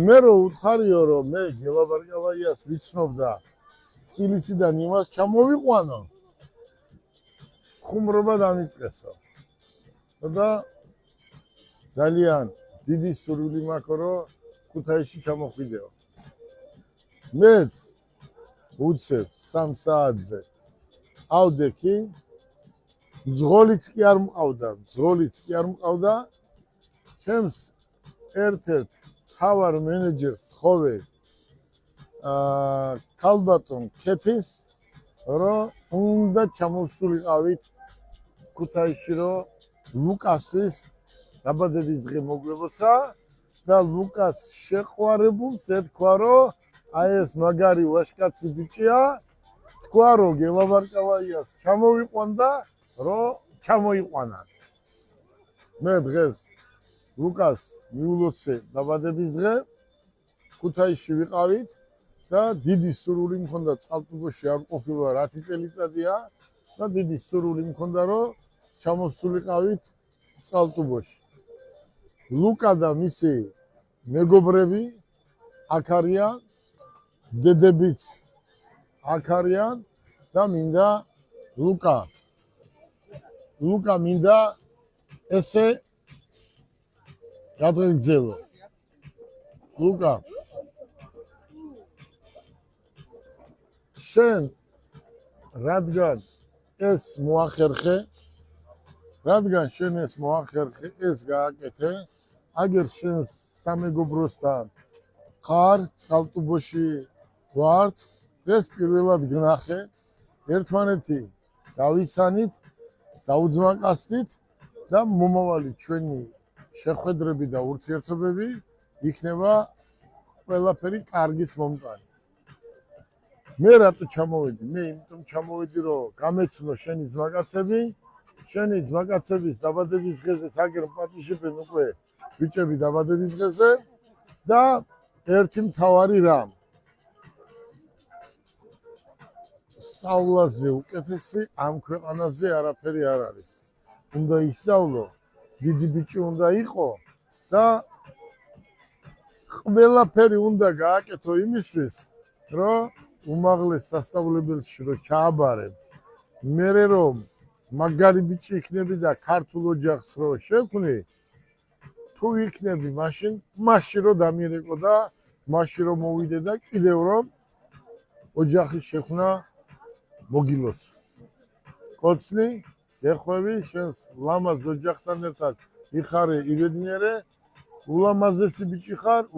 მე რო უთხარიო რომ მე გელაბარგავაიას ვიცნობდა თბილისიდან იმას ჩამოვიყვანო ხუმრობა დამიწყესო და ძალიან დიდი სურვილი მაქვს რომ ქუთაისში ჩამოხვიდეო მეც უცებ 3 საათზე ავდექი ძღოლიც კი არ მყავდა ჩემს ერთ-ერთ თავარ მენეჯერს ხოვე ქალბატონ ქეთის რომ უნდა ჩამოვსულიყავით ქუთაისში რომ ლუკასის დაბადების დღე მოგლებოცა და ლუკას შეყვარებულს ეთქვა რომ აი ეს მაგარი ვაჟკაცი ბიჭია თქვა რომ გელაბარგავაიას ჩამოვიყვანდა რომ ჩამოიყვანა მე დღეს ლუკას მიულოცე დაბადების დღე ქუთაისში ვიყავით და დიდი სურვილი მქონდა წყალტუბოში არ ყოფილა 10 წელიწადია და დიდი სურვილი მქონდა რომ ჩამოვსულიყავით წყალტუბოში ლუკა და მისი მეგობრები აქ არიან დედებიც აქ არიან და მინდა ლუკა მინდა ესე გადაგგზელო ლუკა შენ რადგან შენ ეს მოახერხე ეს გააკეთე აგერ შენ სამეგობროსთან ხარ წყალტუბოში ვართ ეს პირველად გნახე ერთმანეთი დავიცანით დაუძმაკასდით და მომავალი ჩვენი შეხვედრები და ურთიერთობები იქნება ყველაფერი კარგის მომტანი მე რატო ჩამოვედი მე იმიტომ ჩამოვედი რომ გამეცნო შენი ძმაკაცების დაბადების დღეზე საგერ პატიჟებენ უკვე ბიჭები დაბადების დღეზე და ერთი მთავარი რამ სწავლაზე უკეთესი ამ ქვეყანაზე არაფერი არ არის უნდა ისწავლო დიდი ბიჭი უნდა იყო და ყველაფერი უნდა გააკეთო იმისთვის რომ უმაღლეს სასწავლებელში რომ ჩააბარებ მერე რომ მაგარი ბიჭი იქნები და ქართულ ოჯახს რო შევქმნი თუ იქნები მაშინ რომ დამიერეკო და მაშინ რომ მოვიდე და კიდევ რომ ოჯახის შექმნა მოგილოცო კოცნი ეხვევი შენს ლამაზ ოჯახთან ერთად იხარე იბედნიერე ულამაზესი ბიჭი ხარ